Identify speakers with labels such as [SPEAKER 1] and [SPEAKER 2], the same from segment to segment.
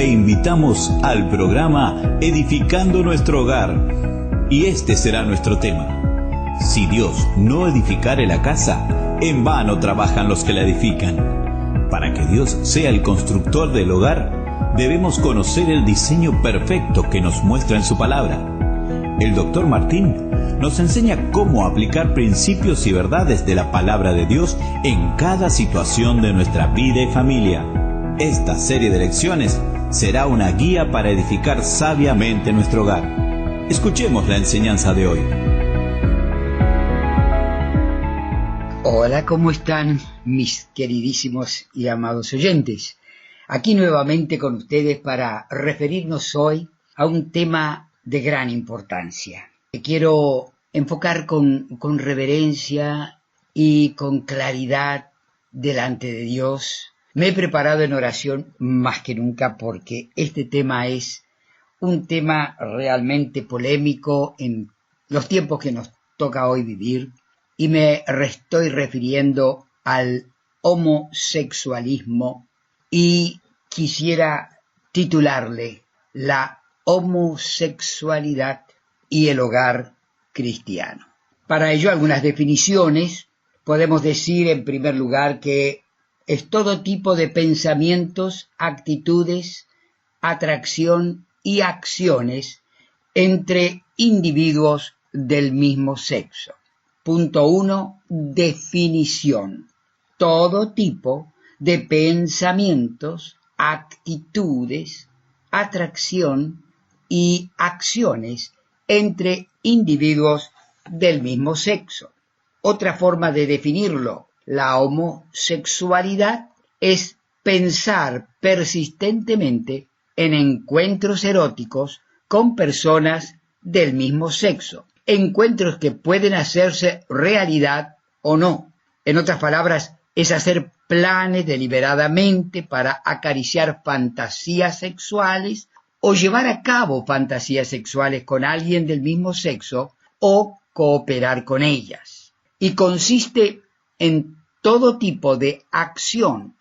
[SPEAKER 1] Le invitamos al programa Edificando Nuestro Hogar. Y este será nuestro tema. Si Dios no edificare la casa, en vano trabajan los que la edifican. Para que Dios sea el constructor del hogar, debemos conocer el diseño perfecto que nos muestra en su palabra. El Dr. Martín nos enseña cómo aplicar principios y verdades de la palabra de Dios en cada situación de nuestra vida y familia. Esta serie de lecciones será una guía para edificar sabiamente nuestro hogar. Escuchemos la enseñanza de hoy.
[SPEAKER 2] Hola, ¿cómo están mis queridísimos y amados oyentes? Aquí nuevamente con ustedes para referirnos hoy a un tema de gran importancia, que quiero enfocar con reverencia y con claridad delante de Dios. Me he preparado en oración más que nunca porque este tema es un tema realmente polémico en los tiempos que nos toca hoy vivir, y me estoy refiriendo al homosexualismo y quisiera titularle La homosexualidad y el hogar cristiano. Para ello, algunas definiciones. Podemos decir, en primer lugar, que es todo tipo de pensamientos, actitudes, atracción y acciones entre individuos del mismo sexo. Punto 1. Definición. Todo tipo de pensamientos, actitudes, atracción y acciones entre individuos del mismo sexo. Otra forma de definirlo, la homosexualidad, es pensar persistentemente en encuentros eróticos con personas del mismo sexo, encuentros que pueden hacerse realidad o no. En otras palabras, es hacer planes deliberadamente para acariciar fantasías sexuales o llevar a cabo fantasías sexuales con alguien del mismo sexo o cooperar con ellas. Y consiste en todo tipo de acción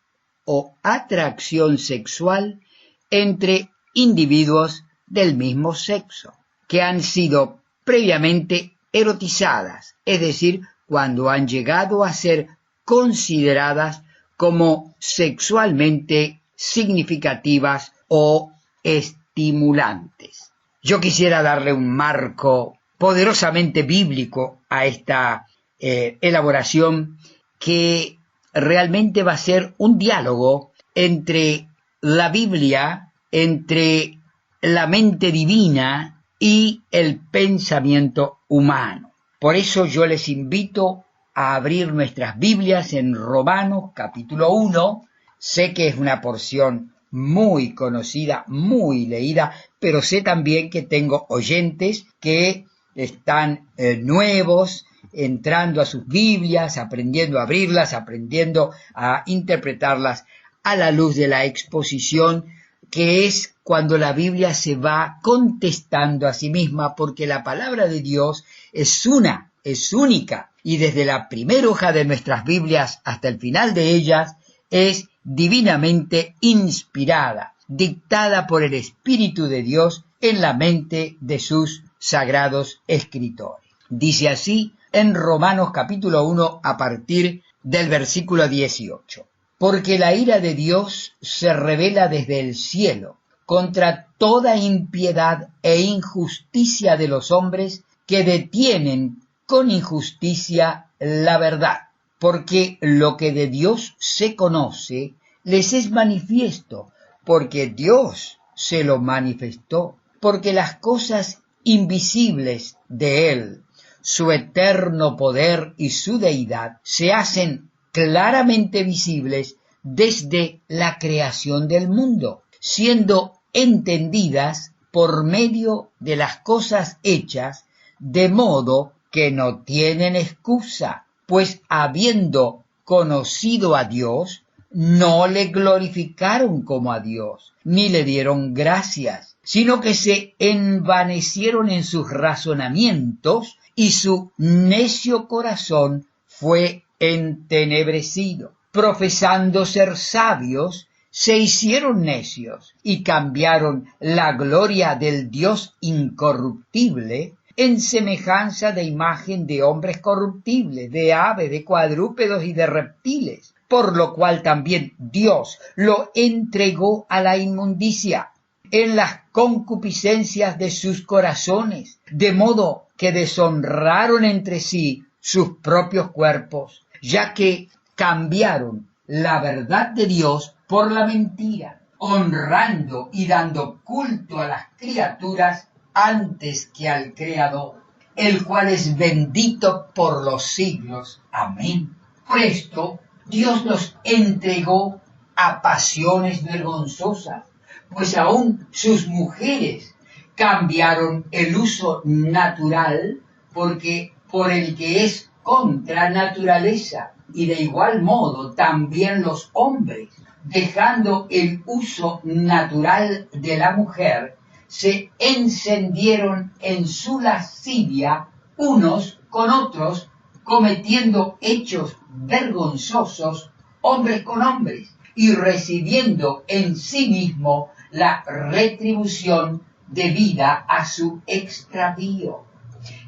[SPEAKER 2] o atracción sexual entre individuos del mismo sexo, que han sido previamente erotizadas, es decir, cuando han llegado a ser consideradas como sexualmente significativas o estimulantes. Yo quisiera darle un marco poderosamente bíblico a esta elaboración, que realmente va a ser un diálogo entre la Biblia, entre la mente divina y el pensamiento humano. Por eso yo les invito a abrir nuestras Biblias en Romanos capítulo 1. Sé que es una porción muy conocida, muy leída, pero sé también que tengo oyentes que están nuevos, entrando a sus Biblias, aprendiendo a abrirlas, aprendiendo a interpretarlas a la luz de la exposición, que es cuando la Biblia se va contestando a sí misma, porque la palabra de Dios es una, es única, y desde la primera hoja de nuestras Biblias hasta el final de ellas es divinamente inspirada, dictada por el Espíritu de Dios en la mente de sus sagrados escritores. Dice así en Romanos capítulo 1 a partir del versículo 18. Porque la ira de Dios se revela desde el cielo contra toda impiedad e injusticia de los hombres que detienen con injusticia la verdad. Porque lo que de Dios se conoce les es manifiesto, porque Dios se lo manifestó, porque las cosas invisibles de Él, su eterno poder y su deidad, se hacen claramente visibles desde la creación del mundo, siendo entendidas por medio de las cosas hechas, de modo que no tienen excusa, pues habiendo conocido a Dios, no le glorificaron como a Dios, ni le dieron gracias, sino que se envanecieron en sus razonamientos y su necio corazón fue entenebrecido. Profesando ser sabios, se hicieron necios y cambiaron la gloria del Dios incorruptible en semejanza de imagen de hombres corruptibles, de aves, de cuadrúpedos y de reptiles, por lo cual también Dios lo entregó a la inmundicia en las concupiscencias de sus corazones, de modo que deshonraron entre sí sus propios cuerpos, ya que cambiaron la verdad de Dios por la mentira, honrando y dando culto a las criaturas antes que al Creador, el cual es bendito por los siglos. Amén. Por esto, Dios los entregó a pasiones vergonzosas, pues aún sus mujeres cambiaron el uso natural por el que es contra naturaleza, y de igual modo también los hombres, dejando el uso natural de la mujer, se encendieron en su lascivia unos con otros, cometiendo hechos vergonzosos hombres con hombres, y recibiendo en sí mismo la retribución debida a su extravío.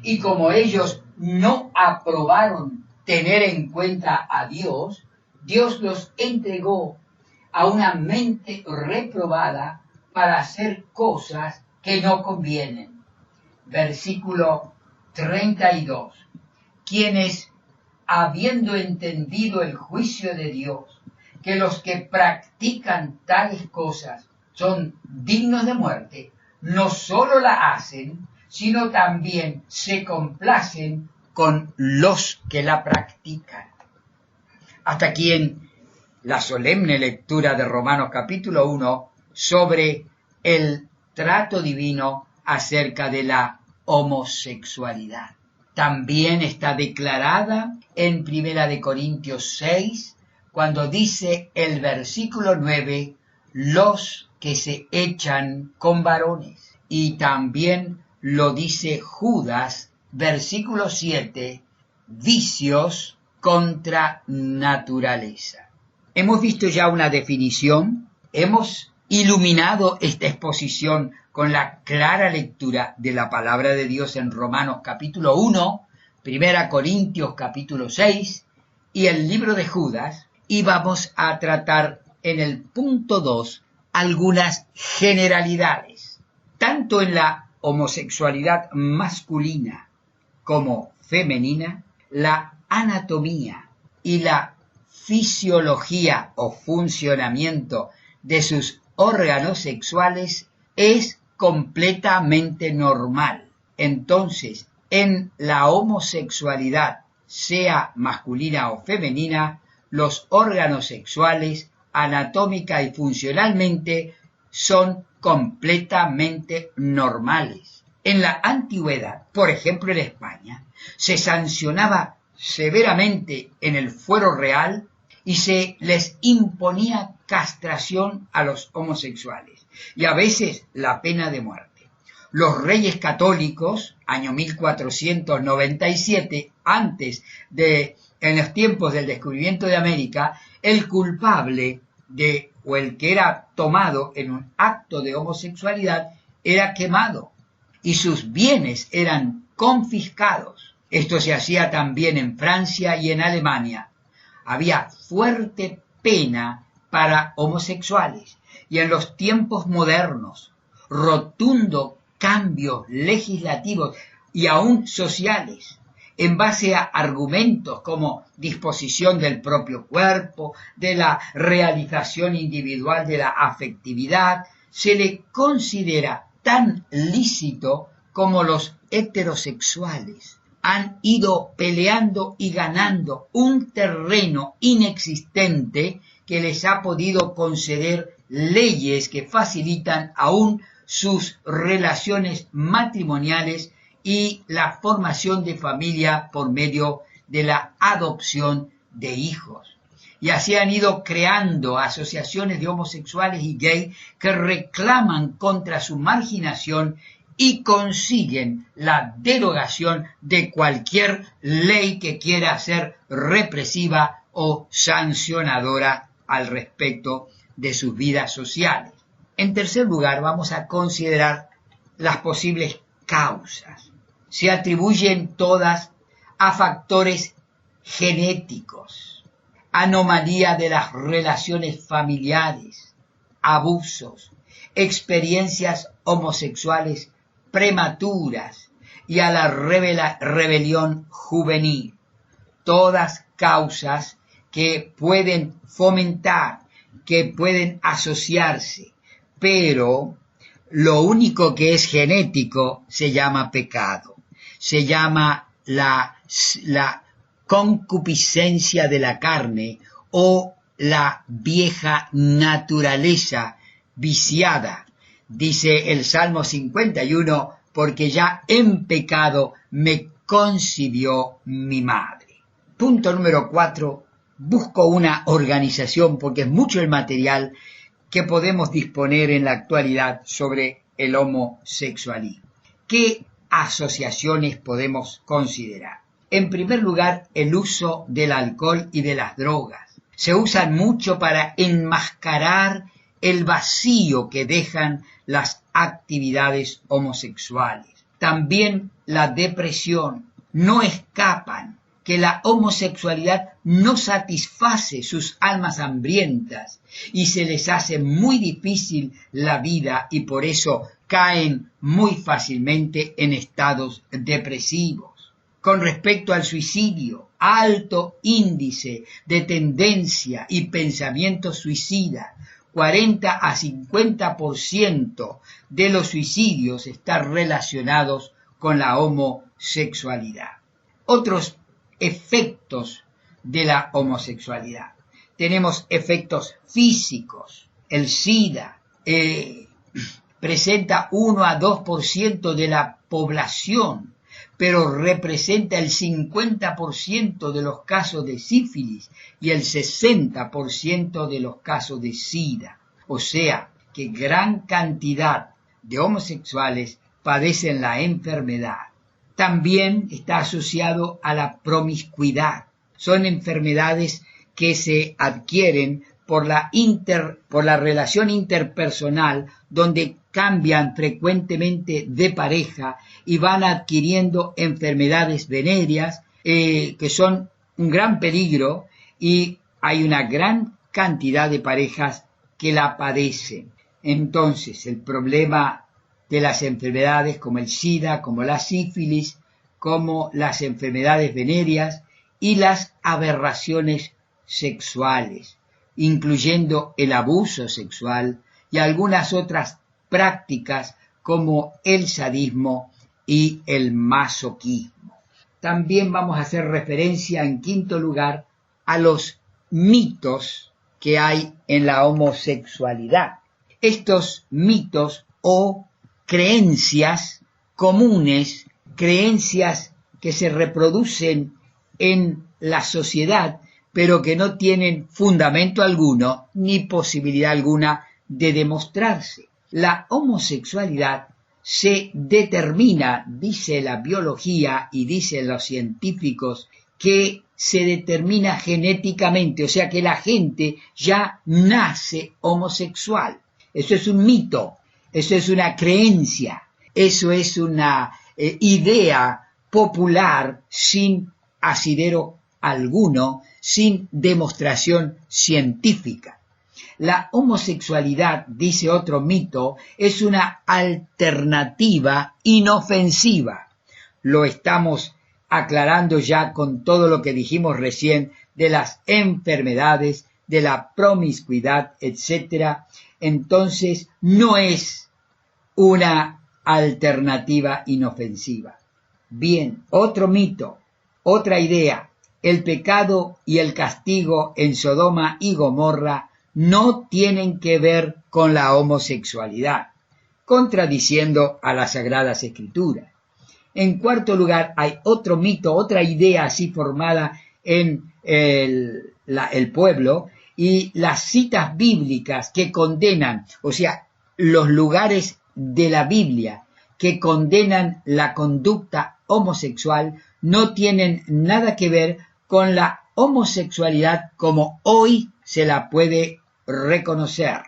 [SPEAKER 2] Y como ellos no aprobaron tener en cuenta a Dios, Dios los entregó a una mente reprobada para hacer cosas que no convienen. Versículo 32. Quienes, habiendo entendido el juicio de Dios, que los que practican tales cosas son dignos de muerte, no solo la hacen, sino también se complacen con los que la practican. Hasta aquí en la solemne lectura de Romanos capítulo 1 sobre el trato divino acerca de la homosexualidad. También está declarada en 1 Corintios 6, cuando dice el versículo 9, los que se echan con varones. Y también lo dice Judas, versículo 7, vicios contra naturaleza. Hemos visto ya una definición, hemos iluminado esta exposición con la clara lectura de la palabra de Dios en Romanos capítulo 1, 1 Corintios capítulo 6 y el libro de Judas, y vamos a tratar en el punto 2 algunas generalidades, tanto en la homosexualidad masculina como femenina, la anatomía y la fisiología o funcionamiento de sus órganos sexuales es completamente normal. Entonces, en la homosexualidad, sea masculina o femenina, los órganos sexuales, anatómica y funcionalmente, son completamente normales. En la antigüedad, por ejemplo en España, se sancionaba severamente en el fuero real y se les imponía castración a los homosexuales y a veces la pena de muerte. Los reyes católicos, año 1497, en los tiempos del descubrimiento de América, el culpable o el que era tomado en un acto de homosexualidad era quemado y sus bienes eran confiscados. Esto se hacía también en Francia y en Alemania. Había fuerte pena para homosexuales y en los tiempos modernos, rotundo cambios legislativos y aún sociales, en base a argumentos como disposición del propio cuerpo, de la realización individual de la afectividad, se le considera tan lícito como los heterosexuales. Han ido peleando y ganando un terreno inexistente que les ha podido conceder leyes que facilitan aún sus relaciones matrimoniales y la formación de familia por medio de la adopción de hijos. Y así han ido creando asociaciones de homosexuales y gay que reclaman contra su marginación y consiguen la derogación de cualquier ley que quiera ser represiva o sancionadora al respecto de sus vidas sociales. En tercer lugar, vamos a considerar las posibles causas. Se atribuyen todas a factores genéticos, anomalía de las relaciones familiares, abusos, experiencias homosexuales prematuras y a la rebelión juvenil. Todas causas que pueden fomentar, que pueden asociarse, pero lo único que es genético se llama pecado, se llama la concupiscencia de la carne o la vieja naturaleza viciada. Dice el Salmo 51, porque ya en pecado me concibió mi madre. Punto número 4, busco una organización porque es mucho el material que podemos disponer en la actualidad sobre el homosexualismo. ¿Qué asociaciones podemos considerar? En primer lugar, el uso del alcohol y de las drogas. Se usan mucho para enmascarar el vacío que dejan las actividades homosexuales. También la depresión. No escapan que la homosexualidad no satisface sus almas hambrientas y se les hace muy difícil la vida y por eso caen muy fácilmente en estados depresivos. Con respecto al suicidio, alto índice de tendencia y pensamiento suicida. 40 a 50% de los suicidios están relacionados con la homosexualidad. Otros efectos de la homosexualidad. Tenemos efectos físicos. El SIDA presenta 1 a 2% de la población, pero representa el 50% de los casos de sífilis y el 60% de los casos de SIDA. O sea, que gran cantidad de homosexuales padecen la enfermedad. También está asociado a la promiscuidad. Son enfermedades que se adquieren por la relación interpersonal, donde cambian frecuentemente de pareja y van adquiriendo enfermedades venéreas que son un gran peligro y hay una gran cantidad de parejas que la padecen. Entonces, el problema de las enfermedades como el SIDA, como la sífilis, como las enfermedades venéreas y las aberraciones sexuales, incluyendo el abuso sexual y algunas otras prácticas como el sadismo y el masoquismo. También vamos a hacer referencia, en quinto lugar, a los mitos que hay en la homosexualidad. Estos mitos o creencias comunes, creencias que se reproducen en la sociedad, pero que no tienen fundamento alguno ni posibilidad alguna de demostrarse. La homosexualidad se determina, dice la biología y dicen los científicos, que se determina genéticamente, o sea que la gente ya nace homosexual. Eso es un mito, eso es una creencia, eso es una idea popular sin asidero alguno, sin demostración científica. La homosexualidad, dice otro mito, es una alternativa inofensiva. Lo estamos aclarando ya con todo lo que dijimos recién de las enfermedades, de la promiscuidad, etc. Entonces, no es una alternativa inofensiva. Bien, otro mito, otra idea. El pecado y el castigo en Sodoma y Gomorra no tienen que ver con la homosexualidad, contradiciendo a las Sagradas Escrituras. En cuarto lugar, hay otro mito, otra idea así formada en el pueblo, y las citas bíblicas que condenan, o sea, los lugares de la Biblia que condenan la conducta homosexual no tienen nada que ver con la homosexualidad como hoy se la puede reconocer.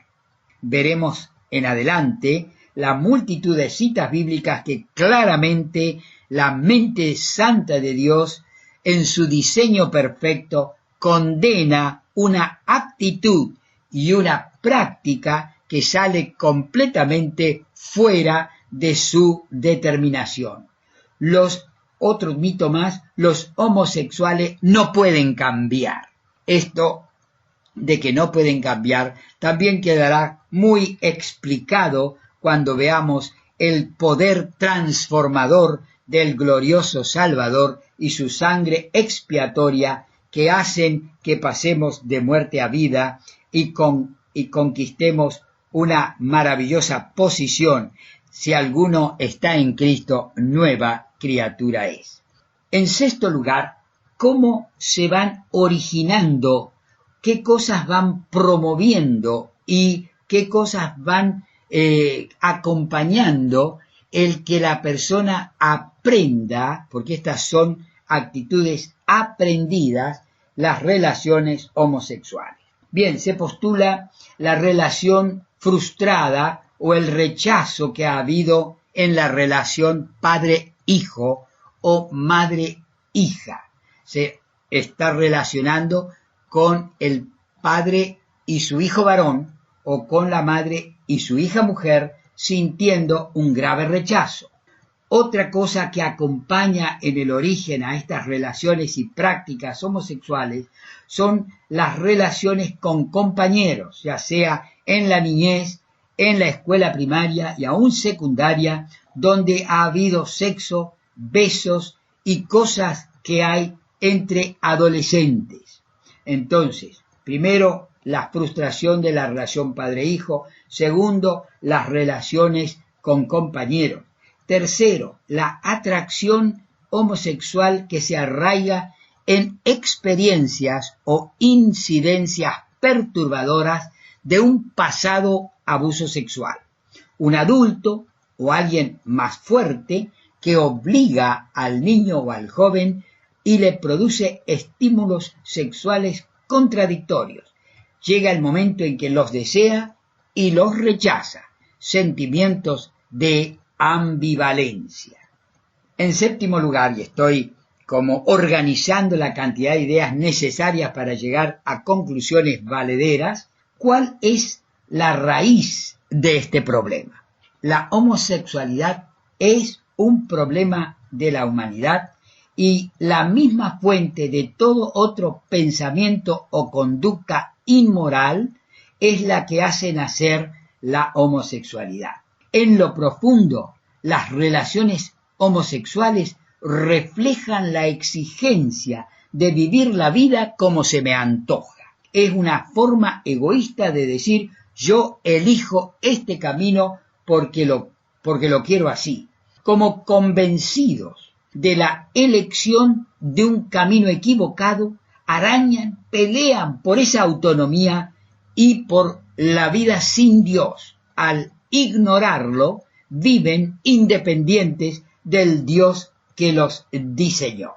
[SPEAKER 2] Veremos en adelante la multitud de citas bíblicas que claramente la mente santa de Dios, en su diseño perfecto, condena una actitud y una práctica que sale completamente fuera de su determinación. Otro mito más, los homosexuales no pueden cambiar. Esto de que no pueden cambiar también quedará muy explicado cuando veamos el poder transformador del glorioso Salvador y su sangre expiatoria que hacen que pasemos de muerte a vida y conquistemos una maravillosa posición. Si alguno está en Cristo, nueva criatura es. En sexto lugar, ¿cómo se van originando? ¿Qué cosas van promoviendo y qué cosas van acompañando el que la persona aprenda, porque estas son actitudes aprendidas, las relaciones homosexuales? Bien, se postula la relación frustrada o el rechazo que ha habido en la relación padre-hijo o madre-hija. Se está relacionando con el padre y su hijo varón o con la madre y su hija mujer, sintiendo un grave rechazo. Otra cosa que acompaña en el origen a estas relaciones y prácticas homosexuales son las relaciones con compañeros, ya sea en la niñez, en la escuela primaria y aún secundaria, donde ha habido sexo, besos y cosas que hay entre adolescentes. Entonces, primero, la frustración de la relación padre-hijo. Segundo, las relaciones con compañeros. Tercero, la atracción homosexual que se arraiga en experiencias o incidencias perturbadoras de un pasado abuso sexual. Un adulto o alguien más fuerte que obliga al niño o al joven y le produce estímulos sexuales contradictorios. Llega el momento en que los desea y los rechaza. Sentimientos de ambivalencia. En séptimo lugar, y estoy como organizando la cantidad de ideas necesarias para llegar a conclusiones valederas, ¿cuál es la raíz de este problema? La homosexualidad es un problema de la humanidad y la misma fuente de todo otro pensamiento o conducta inmoral es la que hace nacer la homosexualidad. En lo profundo, las relaciones homosexuales reflejan la exigencia de vivir la vida como se me antoja. Es una forma egoísta de decir, yo elijo este camino porque lo quiero así. Como convencidos de la elección de un camino equivocado, arañan, pelean por esa autonomía y por la vida sin Dios. Al ignorarlo, viven independientes del Dios que los diseñó,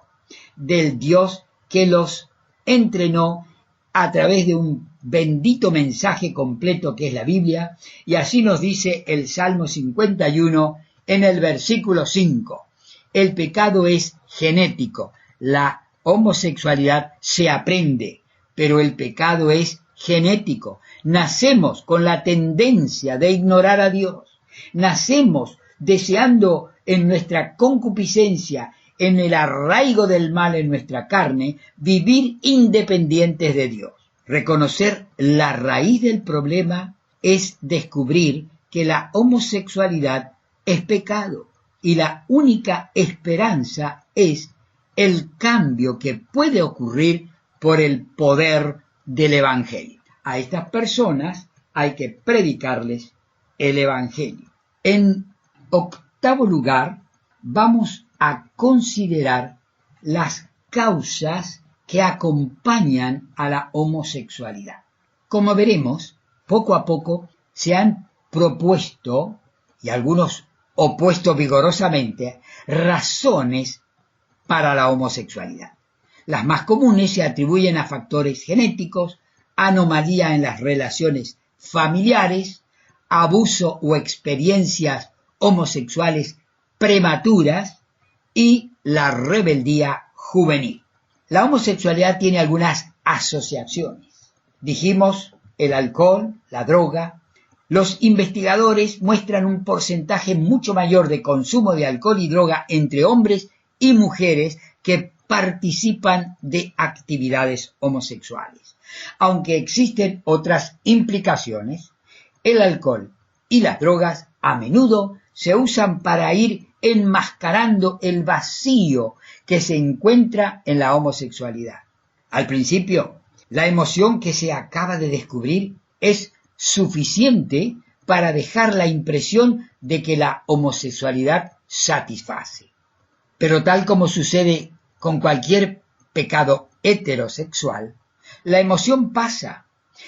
[SPEAKER 2] del Dios que los entrenó a través de un bendito mensaje completo que es la Biblia, y así nos dice el Salmo 51 en el versículo 5. El pecado es genético, la homosexualidad se aprende, pero el pecado es genético. Nacemos con la tendencia de ignorar a Dios. Nacemos deseando en nuestra concupiscencia, en el arraigo del mal en nuestra carne, vivir independientes de Dios. Reconocer la raíz del problema es descubrir que la homosexualidad es pecado y la única esperanza es el cambio que puede ocurrir por el poder del Evangelio. A estas personas hay que predicarles el Evangelio. En octavo lugar, vamos a considerar las causas que acompañan a la homosexualidad. Como veremos, poco a poco se han propuesto, y algunos opuesto vigorosamente, razones para la homosexualidad. Las más comunes se atribuyen a factores genéticos, anomalía en las relaciones familiares, abuso o experiencias homosexuales prematuras y la rebeldía juvenil. La homosexualidad tiene algunas asociaciones. Dijimos el alcohol, la droga. Los investigadores muestran un porcentaje mucho mayor de consumo de alcohol y droga entre hombres y mujeres que participan de actividades homosexuales. Aunque existen otras implicaciones, el alcohol y las drogas a menudo se usan para ir enmascarando el vacío que se encuentra en la homosexualidad. Al principio, la emoción que se acaba de descubrir es suficiente para dejar la impresión de que la homosexualidad satisface. Pero tal como sucede con cualquier pecado heterosexual, la emoción pasa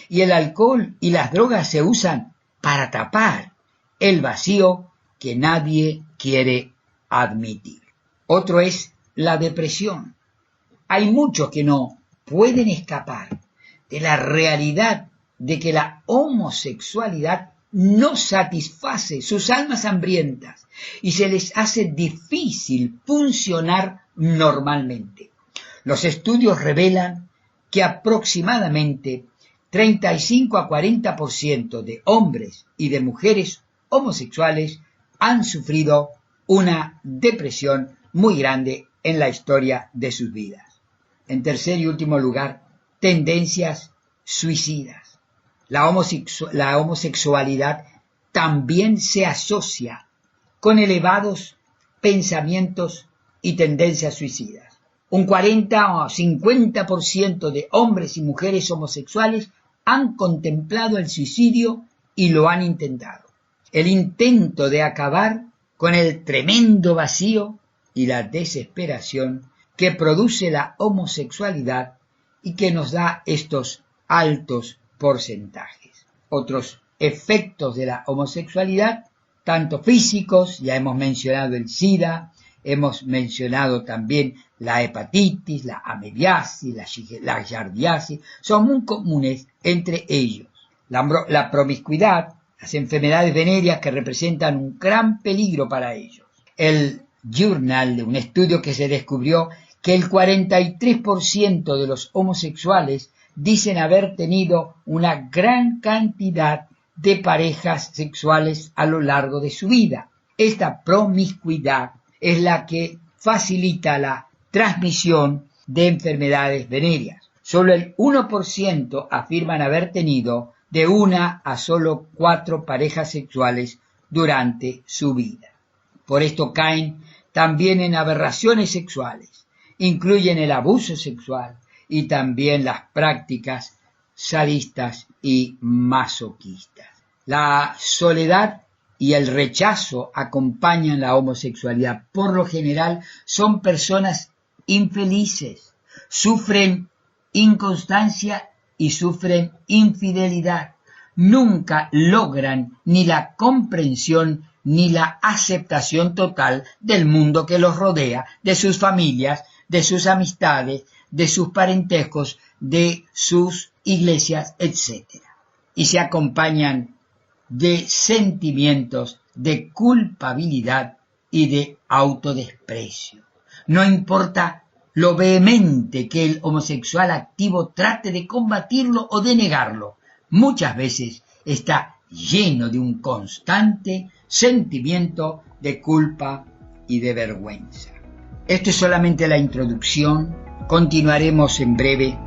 [SPEAKER 2] y el alcohol y las drogas se usan para tapar el vacío que nadie quiere admitir. Otro es la depresión. Hay muchos que no pueden escapar de la realidad de que la homosexualidad no satisface sus almas hambrientas y se les hace difícil funcionar normalmente. Los estudios revelan que aproximadamente 35 a 40% de hombres y de mujeres homosexuales han sufrido una depresión muy grande en la historia de sus vidas. En tercer y último lugar, tendencias suicidas. La homosexualidad también se asocia con elevados pensamientos y tendencias suicidas. Un 40 o 50% de hombres y mujeres homosexuales han contemplado el suicidio y lo han intentado. El intento de acabar con el tremendo vacío y la desesperación que produce la homosexualidad y que nos da estos altos porcentajes. Otros efectos de la homosexualidad, tanto físicos, ya hemos mencionado el SIDA, hemos mencionado también la hepatitis, la amebiasis, la giardiasis, son muy comunes entre ellos. La promiscuidad, las enfermedades venéreas que representan un gran peligro para ellos. El Journal de un estudio que se descubrió que el 43% de los homosexuales dicen haber tenido una gran cantidad de parejas sexuales a lo largo de su vida. Esta promiscuidad es la que facilita la transmisión de enfermedades venéreas. Solo el 1% afirman haber tenido de 1 a solo 4 parejas sexuales durante su vida. Por esto caen también en aberraciones sexuales, incluyen el abuso sexual y también las prácticas sadistas y masoquistas. La soledad y el rechazo acompañan la homosexualidad. Por lo general son personas infelices, sufren inconstancia y sufren infidelidad. Nunca logran ni la comprensión ni la aceptación total del mundo que los rodea, de sus familias, de sus amistades, de sus parentescos, de sus iglesias, etc. Y se acompañan de sentimientos de culpabilidad y de autodesprecio. No importa lo vehemente que el homosexual activo trate de combatirlo o de negarlo, muchas veces está lleno de un constante sentimiento de culpa y de vergüenza. Esto es solamente la introducción. Continuaremos en breve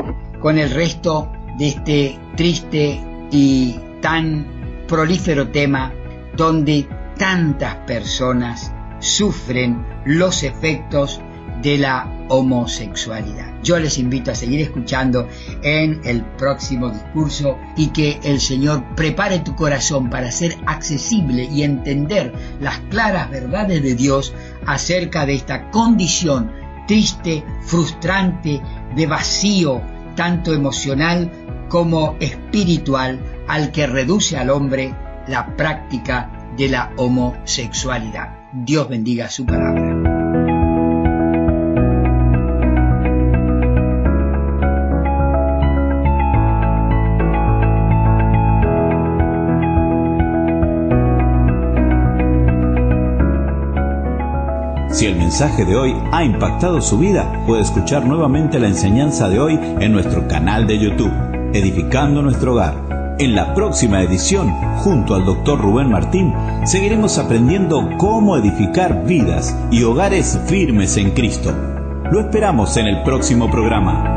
[SPEAKER 2] con el resto de este triste y tan prolífero tema donde tantas personas sufren los efectos de la homosexualidad. Yo les invito a seguir escuchando en el próximo discurso y que el Señor prepare tu corazón para ser accesible y entender las claras verdades de Dios acerca de esta condición triste, frustrante, de vacío, tanto emocional como espiritual, al que reduce al hombre la práctica de la homosexualidad. Dios bendiga su palabra.
[SPEAKER 1] Si el mensaje de hoy ha impactado su vida, puede escuchar nuevamente la enseñanza de hoy en nuestro canal de YouTube, Edificando Nuestro Hogar. En la próxima edición, junto al Dr. Rubén Martín, seguiremos aprendiendo cómo edificar vidas y hogares firmes en Cristo. Lo esperamos en el próximo programa.